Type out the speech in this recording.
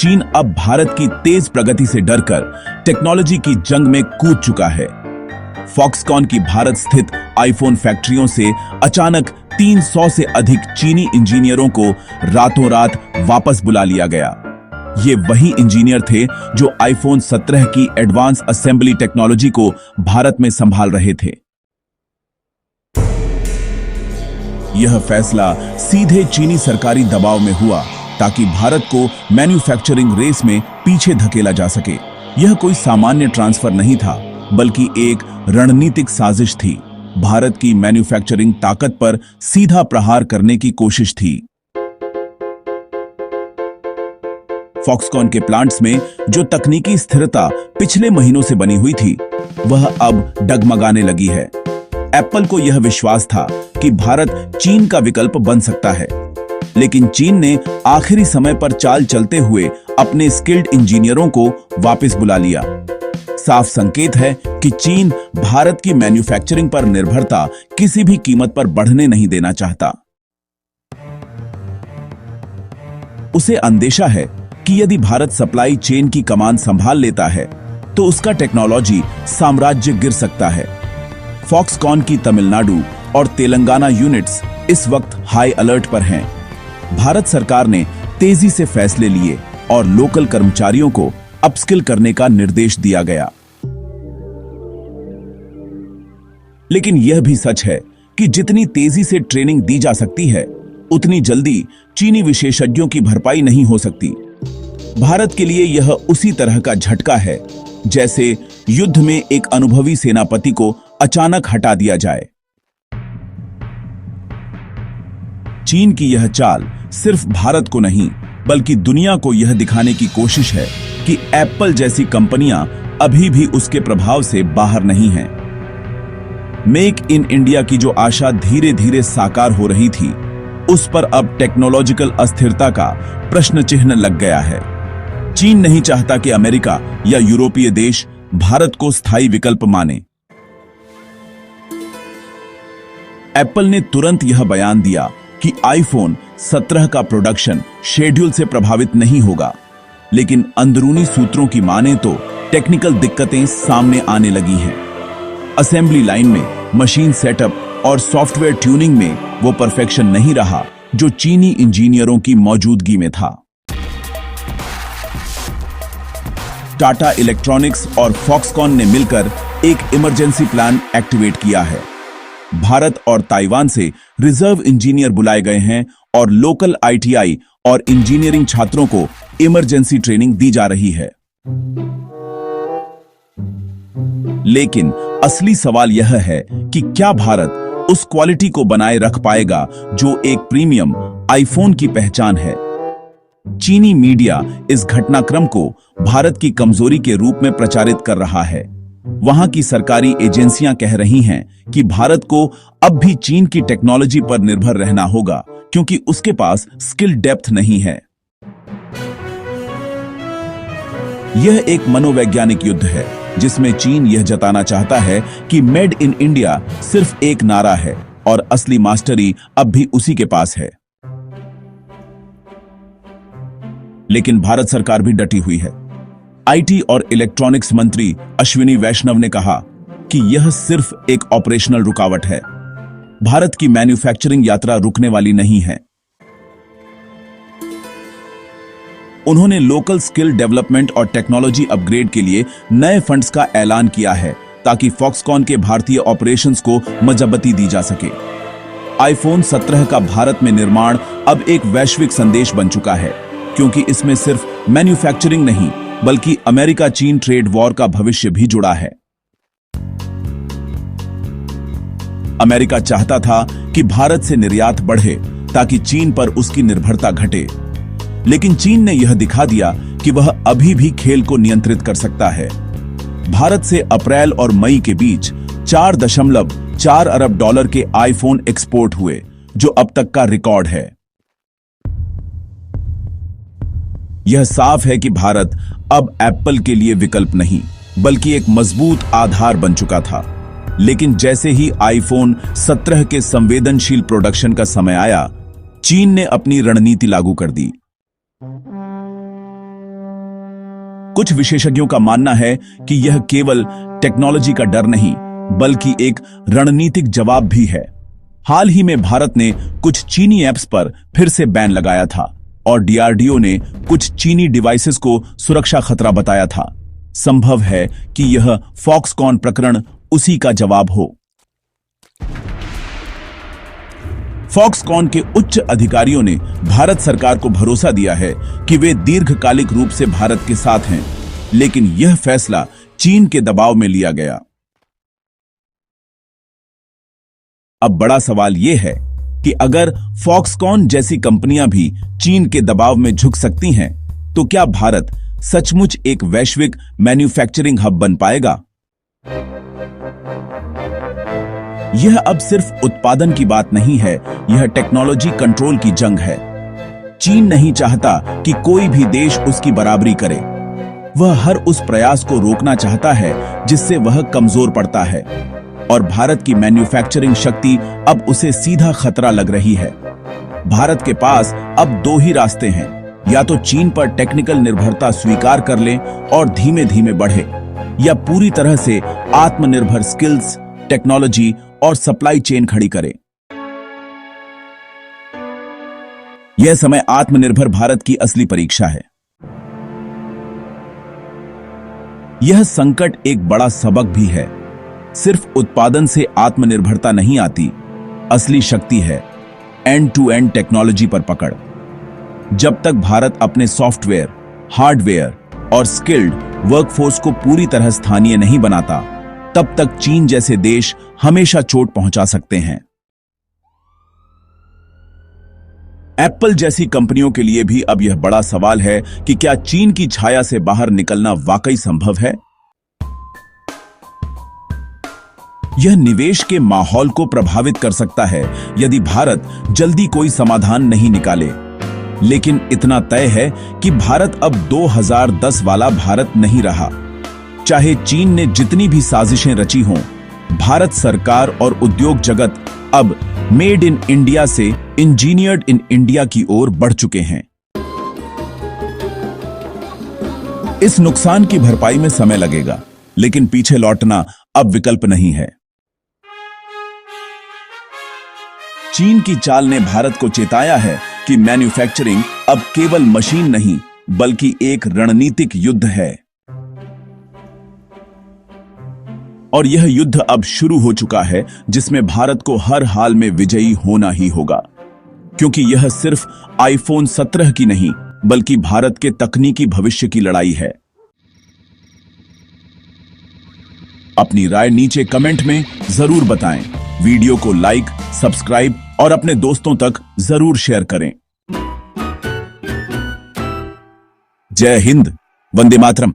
चीन अब भारत की तेज प्रगति से डरकर टेक्नोलॉजी की जंग में कूद चुका है। फॉक्सकॉन की भारत स्थित आईफोन फैक्ट्रियों से अचानक 300 से अधिक चीनी इंजीनियरों को रातों रात वापस बुला लिया गया। ये वही इंजीनियर थे जो आईफोन 17 की एडवांस असेंबली टेक्नोलॉजी को भारत में संभाल रहे थे। यह फैसला सीधे चीनी सरकारी दबाव में हुआ ताकि भारत को मैन्युफैक्चरिंग रेस में पीछे धकेला जा सके। यह कोई सामान्य ट्रांसफर नहीं था, बल्कि एक रणनीतिक साजिश थी। भारत की मैन्युफैक्चरिंग ताकत पर सीधा प्रहार करने की कोशिश थी। फॉक्सकॉन के प्लांट्स में जो तकनीकी स्थिरता पिछले महीनों से बनी हुई थी, वह अब डगमगाने लगी है। एप्पल को यह विश्वास था कि भारत चीन का विकल्प बन सकता है, लेकिन चीन ने आखिरी समय पर चाल चलते हुए अपने स्किल्ड इंजीनियरों को वापस बुला लिया। साफ संकेत है कि चीन भारत की मैन्युफैक्चरिंग पर निर्भरता किसी भी कीमत पर बढ़ने नहीं देना चाहता। उसे अंदेशा है कि यदि भारत सप्लाई चेन की कमान संभाल लेता है तो उसका टेक्नोलॉजी साम्राज्य गिर सकता है। फॉक्सकॉन की तमिलनाडु और तेलंगाना यूनिट्स इस वक्त हाई अलर्ट पर हैं। भारत सरकार ने तेजी से फैसले लिए और लोकल कर्मचारियों को अपस्किल करने का निर्देश दिया गया। लेकिन यह भी सच है कि जितनी तेजी से ट्रेनिंग दी जा सकती है, उतनी जल्दी चीनी विशेषज्ञों की भरपाई नहीं हो सकती। भारत के लिए यह उसी तरह का झटका है जैसे युद्ध में एक अनुभवी सेनापति को अचानक हटा दिया जाए। चीन की यह चाल सिर्फ भारत को नहीं, बल्कि दुनिया को यह दिखाने की कोशिश है कि एप्पल जैसी कंपनियां अभी भी उसके प्रभाव से बाहर नहीं हैं। मेक इन इंडिया की जो आशा धीरे धीरे साकार हो रही थी, उस पर अब टेक्नोलॉजिकल अस्थिरता का प्रश्न चिन्ह लग गया है। चीन नहीं चाहता कि अमेरिका या यूरोपीय देश भारत को स्थायी विकल्प माने। एप्पल ने तुरंत यह बयान दिया कि आईफोन 17 का प्रोडक्शन शेड्यूल से प्रभावित नहीं होगा, लेकिन अंदरूनी सूत्रों की माने तो टेक्निकल दिक्कतें सामने आने लगी हैं। असेंबली लाइन में, मशीन सेटअप और सॉफ्टवेयर ट्यूनिंग में वो परफेक्शन नहीं रहा जो चीनी इंजीनियरों की मौजूदगी में था। टाटा इलेक्ट्रॉनिक्स और फॉक्सकॉन ने मिलकर एक इमरजेंसी प्लान एक्टिवेट किया है। भारत और ताइवान से रिजर्व इंजीनियर बुलाए गए हैं और लोकल आईटीआई और इंजीनियरिंग छात्रों को इमरजेंसी ट्रेनिंग दी जा रही है। लेकिन असली सवाल यह है कि क्या भारत उस क्वालिटी को बनाए रख पाएगा जो एक प्रीमियम आईफोन की पहचान है। चीनी मीडिया इस घटनाक्रम को भारत की कमजोरी के रूप में प्रचारित कर रहा है। वहां की सरकारी एजेंसियां कह रही हैं कि भारत को अब भी चीन की टेक्नोलॉजी पर निर्भर रहना होगा, क्योंकि उसके पास स्किल डेप्थ नहीं है। यह एक मनोवैज्ञानिक युद्ध है जिसमें चीन यह जताना चाहता है कि मेड इन इंडिया सिर्फ एक नारा है और असली मास्टरी अब भी उसी के पास है। लेकिन भारत सरकार भी डटी हुई है। आईटी और इलेक्ट्रॉनिक्स मंत्री अश्विनी वैष्णव ने कहा कि यह सिर्फ एक ऑपरेशनल रुकावट है। भारत की मैन्युफैक्चरिंग यात्रा रुकने वाली नहीं है। उन्होंने लोकल स्किल डेवलपमेंट और टेक्नोलॉजी अपग्रेड के लिए नए फंड्स का ऐलान किया है ताकि फॉक्सकॉन के भारतीय ऑपरेशंस को मजबूती दी जा सके। आईफोन 17 का भारत में निर्माण अब एक वैश्विक संदेश बन चुका है, क्योंकि इसमें सिर्फ मैन्युफैक्चरिंग नहीं, बल्कि अमेरिका चीन ट्रेड वॉर का भविष्य भी जुड़ा है। अमेरिका चाहता था कि भारत से निर्यात बढ़े ताकि चीन पर उसकी निर्भरता घटे, लेकिन चीन ने यह दिखा दिया कि वह अभी भी खेल को नियंत्रित कर सकता है। भारत से अप्रैल और मई के बीच 4.4 अरब डॉलर के आईफोन एक्सपोर्ट हुए, जो अब तक का रिकॉर्ड है। यह साफ है कि भारत अब एप्पल के लिए विकल्प नहीं, बल्कि एक मजबूत आधार बन चुका था। लेकिन जैसे ही आईफोन 17 के संवेदनशील प्रोडक्शन का समय आया, चीन ने अपनी रणनीति लागू कर दी। कुछ विशेषज्ञों का मानना है कि यह केवल टेक्नोलॉजी का डर नहीं बल्कि एक रणनीतिक जवाब भी है। हाल ही में भारत ने कुछ चीनी ऐप्स पर फिर से बैन लगाया था और डीआरडीओ ने कुछ चीनी डिवाइसेस को सुरक्षा खतरा बताया था। संभव है कि यह फॉक्सकॉन प्रकरण उसी का जवाब हो। फॉक्सकॉन के उच्च अधिकारियों ने भारत सरकार को भरोसा दिया है कि वे दीर्घकालिक रूप से भारत के साथ हैं, लेकिन यह फैसला चीन के दबाव में लिया गया। अब बड़ा सवाल यह है कि अगर फॉक्सकॉन जैसी कंपनियां भी चीन के दबाव में झुक सकती हैं, तो क्या भारत सचमुच एक वैश्विक मैन्युफैक्चरिंग हब बन पाएगा? यह अब सिर्फ उत्पादन की बात नहीं है, यह टेक्नोलॉजी कंट्रोल की जंग है। चीन नहीं चाहता कि कोई भी देश उसकी बराबरी करे। वह हर उस प्रयास को रोकना चाहता है जिससे वह कमजोर पड़ता है, और भारत की मैन्युफैक्चरिंग शक्ति अब उसे सीधा खतरा लग रही है। भारत के पास अब दो ही रास्ते हैं, या तो चीन पर टेक्निकल निर्भरता स्वीकार कर ले और धीमे धीमे बढ़े, या पूरी तरह से आत्मनिर्भर स्किल्स, टेक्नोलॉजी और सप्लाई चेन खड़ी करे। यह समय आत्मनिर्भर भारत की असली परीक्षा है। यह संकट एक बड़ा सबक भी है। सिर्फ उत्पादन से आत्मनिर्भरता नहीं आती, असली शक्ति है एंड टू एंड टेक्नोलॉजी पर पकड़। जब तक भारत अपने सॉफ्टवेयर, हार्डवेयर और स्किल्ड वर्कफोर्स को पूरी तरह स्थानीय नहीं बनाता, तब तक चीन जैसे देश हमेशा चोट पहुंचा सकते हैं। एप्पल जैसी कंपनियों के लिए भी अब यह बड़ा सवाल है कि क्या चीन की छाया से बाहर निकलना वाकई संभव है? यह निवेश के माहौल को प्रभावित कर सकता है यदि भारत जल्दी कोई समाधान नहीं निकाले। लेकिन इतना तय है कि भारत अब 2010 वाला भारत नहीं रहा। चाहे चीन ने जितनी भी साजिशें रची हों, भारत सरकार और उद्योग जगत अब मेड इन इंडिया से इंजीनियर्ड इन इंडिया की ओर बढ़ चुके हैं। इस नुकसान की भरपाई में समय लगेगा, लेकिन पीछे लौटना अब विकल्प नहीं है। चीन की चाल ने भारत को चेताया है कि मैन्युफैक्चरिंग अब केवल मशीन नहीं बल्कि एक रणनीतिक युद्ध है, और यह युद्ध अब शुरू हो चुका है जिसमें भारत को हर हाल में विजयी होना ही होगा, क्योंकि यह सिर्फ आईफोन 17 की नहीं बल्कि भारत के तकनीकी भविष्य की लड़ाई है। अपनी राय नीचे कमेंट में जरूर बताएं। वीडियो को लाइक, सब्सक्राइब और अपने दोस्तों तक जरूर शेयर करें। जय हिंद, वंदे मातरम।